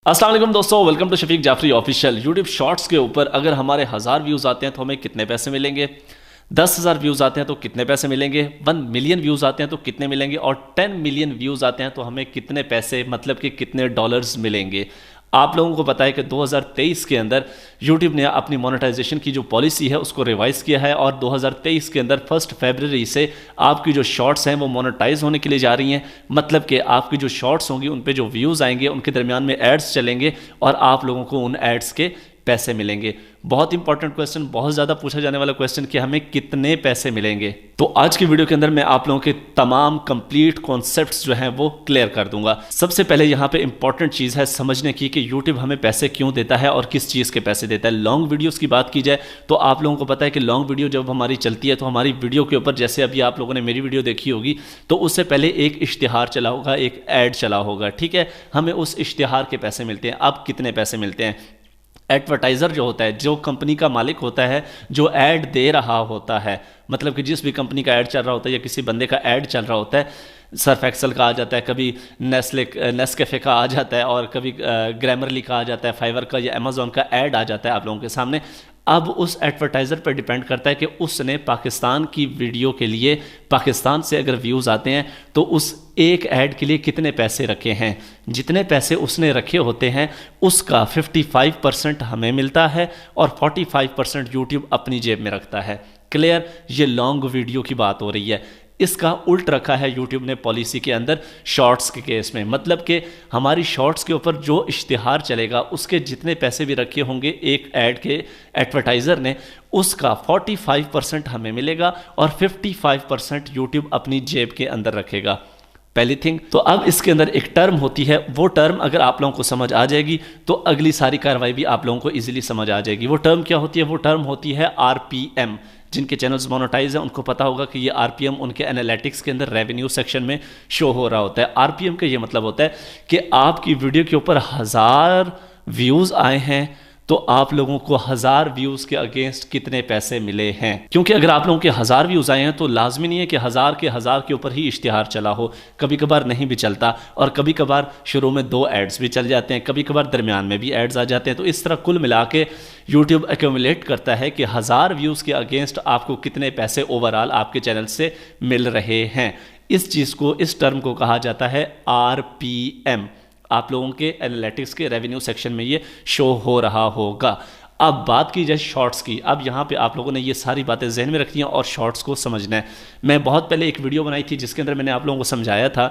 अस्सलाम वालेकुम दोस्तों, welcome to Shafiq Jafri official. YouTube shorts के ऊपर अगर हमारे 1000 व्यूज़ आते हैं तो हमें कितने पैसे मिलेंगे, 10,000 व्यूज़ आते हैं तो कितने पैसे मिलेंगे, 1 मिलियन व्यूज़ आते हैं तो कितने मिलेंगे और 10 मिलियन व्यूज़ आते हैं तो हमें कितने पैसे मतलब कि कितने डॉलर्स मिलेंगे। आप लोगों को पता है कि 2023 के अंदर YouTube ने अपनी मोनेटाइजेशन की जो पॉलिसी है उसको रिवाइज़ किया है और 2023 के अंदर 1 फरवरी से आपकी जो शॉर्ट्स हैं वो मोनेटाइज होने के लिए जा रही हैं। मतलब कि आपकी जो शॉर्ट्स होंगी उन पे जो व्यूज़ आएंगे उनके दरमियान में एड्स चलेंगे और आप लोगों को उन एड्स के पैसे मिलेंगे। बहुत इंपॉर्टेंट क्वेश्चन, बहुत ज़्यादा पूछा जाने वाला क्वेश्चन कि हमें कितने पैसे मिलेंगे। तो आज की वीडियो के अंदर मैं आप लोगों के तमाम कंप्लीट कॉन्सेप्ट्स जो हैं वो क्लियर कर दूंगा। सबसे पहले यहाँ पे इंपॉर्टेंट चीज़ है समझने की कि यूट्यूब हमें पैसे क्यों देता है और किस चीज़ के पैसे देता है। लॉन्ग वीडियोज़ की बात की जाए तो आप लोगों को पता है कि लॉन्ग वीडियो जब हमारी चलती है तो हमारी वीडियो के ऊपर, जैसे अभी आप लोगों ने मेरी वीडियो देखी होगी तो उससे पहले एक इश्तिहार चला होगा, एक ऐड चला होगा, ठीक है। हमें उस इश्तिहार के पैसे मिलते हैं। अब कितने पैसे मिलते हैं? एडवर्टाइज़र जो होता है, जो कंपनी का मालिक होता है, जो ऐड दे रहा होता है, मतलब कि जिस भी कंपनी का ऐड चल रहा होता है या किसी बंदे का ऐड चल रहा होता है, सर्फ एक्सेल का आ जाता है, कभी नेस्कैफे का आ जाता है और कभी ग्रामरली का आ जाता है, फाइवर का या अमेजोन का ऐड आ जाता है आप लोगों के सामने। अब उस एडवर्टाइज़र पर डिपेंड करता है कि उसने पाकिस्तान की वीडियो के लिए, पाकिस्तान से अगर व्यूज़ आते हैं तो उस एक ऐड के लिए कितने पैसे रखे हैं। जितने पैसे उसने रखे होते हैं उसका 55% हमें मिलता है और 45% यूट्यूब अपनी जेब में रखता है। क्लियर? ये लॉन्ग वीडियो की बात हो रही है। इसका उल्ट रखा है यूट्यूब ने पॉलिसी के अंदर शॉर्ट्स के केस में। मतलब कि हमारी शॉर्ट्स के ऊपर जो इश्तिहार चलेगा उसके जितने पैसे भी रखे होंगे एक ऐड के एडवर्टाइज़र ने, उसका 45% हमें मिलेगा और 55% यूट्यूब अपनी जेब के अंदर रखेगा। पहली थिंग तो अब इसके अंदर एक टर्म होती है, वो टर्म अगर आप लोगों को समझ आ जाएगी तो अगली सारी कार्रवाई भी आप लोगों को इजीली समझ आ जाएगी। वो टर्म क्या होती है? वो टर्म होती है आरपीएम। जिनके चैनल्स मोनेटाइज हैं उनको पता होगा कि ये आरपीएम उनके एनालिटिक्स के अंदर रेवेन्यू सेक्शन में शो हो रहा होता है। आरपीएम का ये मतलब होता है कि आपकी वीडियो के ऊपर 1000 व्यूज़ आए हैं तो आप लोगों को 1000 व्यूज़ के अगेंस्ट कितने पैसे मिले हैं। क्योंकि अगर आप लोगों के 1000 व्यूज़ आए हैं तो लाजमी नहीं है कि 1000 के ऊपर ही इश्तिहार चला हो। कभी कभार नहीं भी चलता और कभी कभार शुरू में 2 एड्स भी चल जाते हैं, कभी कभार दरमियान में भी एड्स आ जाते हैं। तो इस तरह कुल मिला के यूट्यूब एक्यूमुलेट करता है कि 1000 व्यूज़ के अगेंस्ट आपको कितने पैसे ओवरऑल आपके चैनल से मिल रहे हैं। इस चीज़ को, इस टर्म को कहा जाता है आरपीएम। आप लोगों के एनालिटिक्स के रेवेन्यू सेक्शन में ये शो हो रहा होगा। अब बात की जाए शॉर्ट्स की। अब यहाँ पे आप लोगों ने ये सारी बातें जहन में रखनी है और शॉर्ट्स को समझना है। मैं बहुत पहले एक वीडियो बनाई थी जिसके अंदर मैंने आप लोगों को समझाया था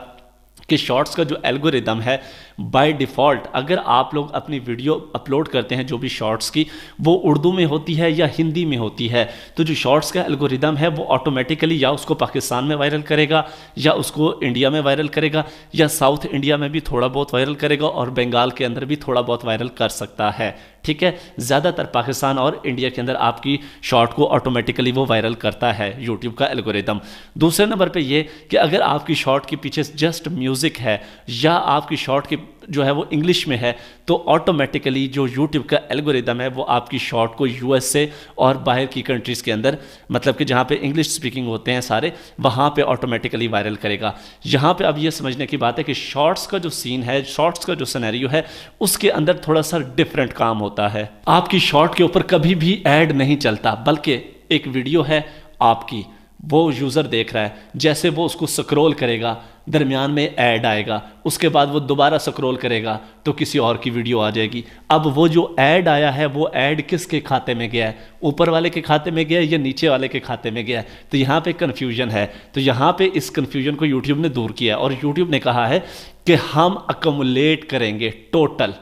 कि शॉर्ट्स का जो एल्गोरिदम है बाय डिफ़ॉल्ट, अगर आप लोग अपनी वीडियो अपलोड करते हैं जो भी शॉर्ट्स की, वो उर्दू में होती है या हिंदी में होती है, तो जो शॉर्ट्स का एल्गोरिदम है वो ऑटोमेटिकली या उसको पाकिस्तान में वायरल करेगा या उसको इंडिया में वायरल करेगा या साउथ इंडिया में भी थोड़ा बहुत वायरल करेगा और बंगाल के अंदर भी थोड़ा बहुत वायरल कर सकता है। ठीक है, ज़्यादातर पाकिस्तान और इंडिया के अंदर आपकी शॉर्ट को ऑटोमेटिकली वो वायरल करता है यूट्यूब का एल्गोरिदम। दूसरे नंबर पे ये कि अगर आपकी शॉर्ट के पीछे जस्ट म्यूज़िक है या आपकी शॉर्ट की जो है वो इंग्लिश में है तो ऑटोमेटिकली जो यूट्यूब का एल्गोरिदम है वो आपकी शॉर्ट को यूएस से और बाहर की कंट्रीज़ के अंदर, मतलब कि जहाँ पे इंग्लिश स्पीकिंग होते हैं सारे, वहाँ पे ऑटोमेटिकली वायरल करेगा। यहाँ पे अब ये समझने की बात है कि शॉर्ट्स का जो सीन है, शॉर्ट्स का जो सिनेरियो है, उसके अंदर थोड़ा सा डिफरेंट काम होता है। आपकी शॉर्ट के ऊपर कभी भी ऐड नहीं चलता, बल्कि एक वीडियो है आपकी, वो यूज़र देख रहा है, जैसे वो उसको स्क्रॉल करेगा दरमियान में ऐड आएगा, उसके बाद वो दोबारा स्क्रॉल करेगा तो किसी और की वीडियो आ जाएगी। अब वो जो ऐड आया है वो ऐड किसके खाते में गया है? ऊपर वाले के खाते में गया है या नीचे वाले के खाते में गया है? तो यहाँ पे कन्फ्यूजन है। तो यहाँ पे इस कन्फ्यूजन को यूट्यूब ने दूर किया और यूट्यूब ने कहा है कि हम अक्यूमुलेट करेंगे टोटल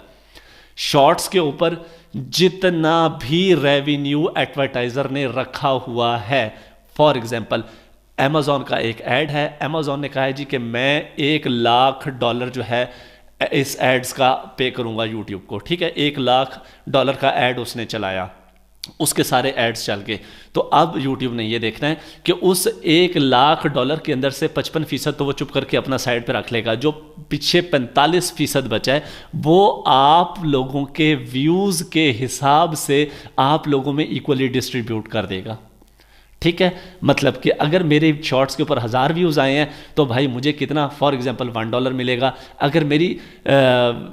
शॉर्ट्स के ऊपर जितना भी रेवेन्यू एडवर्टाइज़र ने रखा हुआ है। फॉर एग्जाम्पल अमेज़ॉन का एक ऐड है, अमेज़ॉन ने कहा है जी कि मैं $1,00,000 जो है इस एड्स का पे करूंगा यूट्यूब को। ठीक है, $1,00,000 का ऐड उसने चलाया, उसके सारे एड्स चल गए। तो अब यूट्यूब ने ये देखना है कि उस $1,00,000 के अंदर से 55% तो वो चुप करके अपना साइड पे रख लेगा, जो पीछे 45% बचा है वो आप लोगों के व्यूज़ के हिसाब से आप लोगों में इक्वली डिस्ट्रीब्यूट कर देगा। ठीक है, मतलब कि अगर मेरे शॉर्ट्स के ऊपर 1000 व्यूज़ आए हैं तो भाई मुझे कितना, फॉर एग्जांपल $1 मिलेगा। अगर मेरी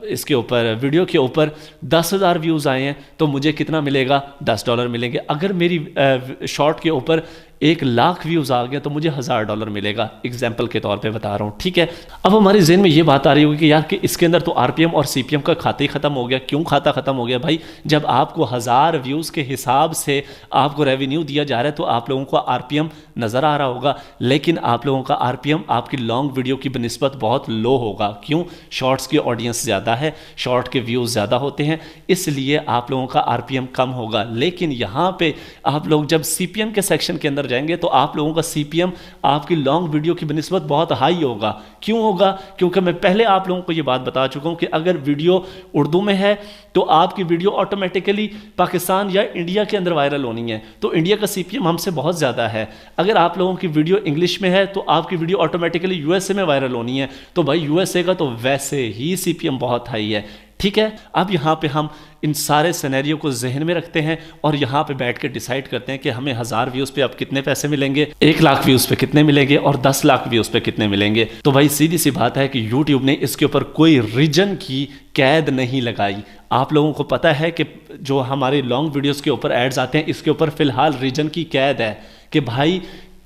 इसके ऊपर वीडियो के ऊपर 10,000 व्यूज़ आए हैं तो मुझे कितना मिलेगा, $10 मिलेंगे। अगर मेरी शॉर्ट के ऊपर 1,00,000 व्यूज़ आ गए तो मुझे $1000 मिलेगा, एग्जाम्पल के तौर पे बता रहा हूँ। ठीक है, अब हमारे जहन में ये बात आ रही होगी कि यार कि इसके अंदर तो आरपीएम और सीपीएम का खाता ही ख़त्म हो गया। क्यों खाता ख़त्म हो गया भाई? जब आपको 1000 व्यूज़ के हिसाब से आपको रेवेन्यू दिया जा रहा है तो आप लोगों को आरपीएम नज़र आ रहा होगा, लेकिन आप लोगों का आरपीएम आपकी लॉन्ग वीडियो की बनिस्बत बहुत लो होगा। क्यों? शॉर्ट्स की ऑडियंस ज़्यादा है, शॉर्ट के व्यूज़ ज़्यादा होते हैं, इसलिए आप लोगों का आरपीएम कम होगा। लेकिन यहाँ पे आप लोग जब सीपीएम के सेक्शन के अंदर जाएंगे तो आप लोगों का सीपीएम आपकी लॉन्ग वीडियो की बनिस्बत बहुत हाई होगा। क्यों होगा? क्योंकि मैं पहले आप लोगों को ये बात बता चुका हूँ कि अगर वीडियो उर्दू में है तो आपकी वीडियो ऑटोमेटिकली पाकिस्तान या इंडिया के अंदर वायरल होनी है, तो इंडिया का सीपीएम हमसे बहुत ज़्यादा है। अगर आप लोगों की वीडियो इंग्लिश में है तो आपकी वीडियो ऑटोमेटिकली यूएसए में वायरल होनी है, तो भाई यूएसए का तो वैसे ही सीपीएम बहुत हाई है। ठीक है, अब यहाँ पे हम इन सारे सिनेरियो को जहन में रखते हैं और यहाँ पे बैठ के डिसाइड करते हैं कि हमें 1000 व्यूज़ पे अब कितने पैसे मिलेंगे, 1,00,000 व्यूज़ पे कितने मिलेंगे और 10,00,000 व्यूज़ पे कितने मिलेंगे। तो भाई सीधी सी बात है कि YouTube ने इसके ऊपर कोई रीजन की कैद नहीं लगाई। आप लोगों को पता है कि जो हमारे लॉन्ग वीडियोज़ के ऊपर एड्स आते हैं इसके ऊपर फ़िलहाल रीजन की कैद है कि भाई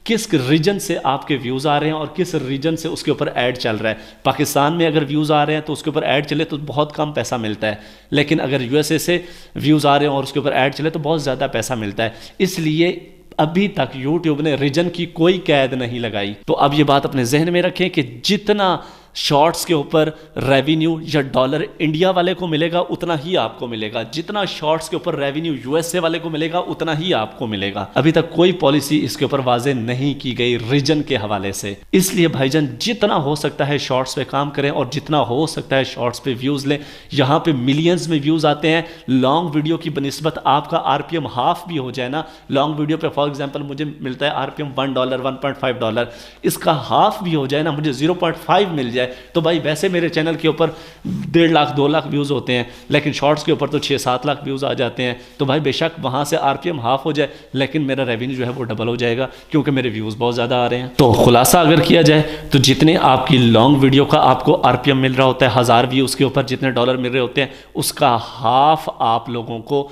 किस रीजन से आपके व्यूज़ आ रहे हैं और किस रीजन से उसके ऊपर ऐड चल रहा है। पाकिस्तान में अगर व्यूज़ आ रहे हैं तो उसके ऊपर ऐड चले तो बहुत कम पैसा मिलता है, लेकिन अगर यूएसए से व्यूज़ आ रहे हैं और उसके ऊपर ऐड चले तो बहुत ज़्यादा पैसा मिलता है। इसलिए अभी तक YouTube ने रीजन की कोई कैद नहीं लगाई। तो अब ये बात अपने जहन में रखें कि जितना शॉर्ट्स के ऊपर रेवेन्यू या डॉलर इंडिया वाले को मिलेगा उतना ही आपको मिलेगा, जितना शॉर्ट्स के ऊपर रेवेन्यू यूएसए वाले को मिलेगा उतना ही आपको मिलेगा। अभी तक कोई पॉलिसी इसके ऊपर वाजे नहीं की गई रीजन के हवाले से। इसलिए भाईजान जितना हो सकता है शॉर्ट्स पे काम करें और जितना हो सकता है शॉर्ट्स पे व्यूज़ लें। यहाँ पे मिलियंस में व्यूज़ आते हैं, लॉन्ग वीडियो की बनिस्बत आपका आरपीएम हाफ भी हो जाए ना, लॉन्ग वीडियो पे फॉर एग्जाम्पल मुझे मिलता है आरपीएम $1 $1.5, इसका हाफ भी हो जाए ना, मुझे 0.5 मिल जाए, तो भाई वैसे मेरे चैनल के ऊपर 1.5 लाख 2 लाख व्यूज़ होते हैं, लेकिन शॉर्ट्स के ऊपर तो 6-7 लाख व्यूज़ आ जाते हैं। तो भाई बेशक वहाँ से आरपीएम हाफ हो जाए लेकिन मेरा रेवेन्यू जो है वो डबल हो जाएगा क्योंकि मेरे व्यूज़ बहुत ज़्यादा आ रहे हैं। तो खुलासा अगर किया जाए तो जितने आपकी लॉन्ग वीडियो का आपको आरपीएम मिल रहा होता है 1000 व्यूज़ के ऊपर जितने डॉलर मिल रहे होते हैं उसका हाफ आप लोगों को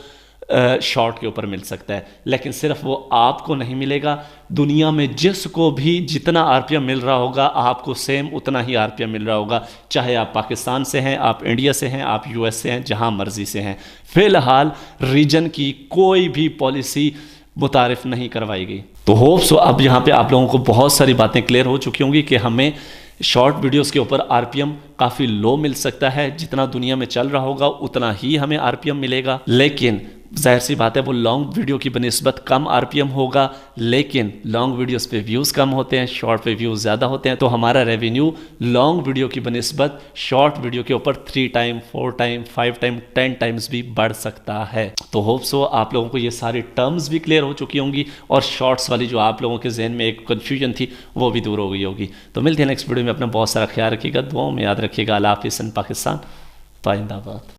शॉर्ट के ऊपर मिल सकता है। लेकिन सिर्फ वो आपको नहीं मिलेगा, दुनिया में जिसको भी जितना आरपीएम मिल रहा होगा आपको सेम उतना ही आरपीएम मिल रहा होगा, चाहे आप पाकिस्तान से हैं, आप इंडिया से हैं, आप यूएस से हैं, जहां मर्जी से हैं। फिलहाल रीजन की कोई भी पॉलिसी मुतारिफ नहीं करवाई गई। तो होप सो अब यहाँ पे आप लोगों को बहुत सारी बातें क्लियर हो चुकी होंगी कि हमें शॉर्ट वीडियोस के ऊपर आरपीएम काफ़ी लो मिल सकता है, जितना दुनिया में चल रहा होगा उतना ही हमें आरपीएम मिलेगा। लेकिन जाहिर सी बात है वो लॉन्ग वीडियो की बनिस्बत कम आरपीएम होगा, लेकिन लॉन्ग वीडियोस पे व्यूज़ कम होते हैं, शॉर्ट पे व्यूज़ ज़्यादा होते हैं। तो हमारा रेवेन्यू लॉन्ग वीडियो की बनिस्बत शॉर्ट वीडियो के ऊपर 3 टाइम 4 टाइम 5 टाइम 10 टाइम्स भी बढ़ सकता है। तो होप सो आप लोगों को ये सारी टर्म्स भी क्लियर हो चुकी होंगी और शॉर्ट्स वाली जो आप लोगों के जहन में एक कन्फ्यूजन थी वो भी दूर हो गई होगी। तो मिलते हैं नेक्स्ट वीडियो में, अपना बहुत सारा ख्याल रखिएगा, दुआओं में याद रखिएगा। अल्लाह हाफ़िज़, पाकिस्तान जिंदाबाद।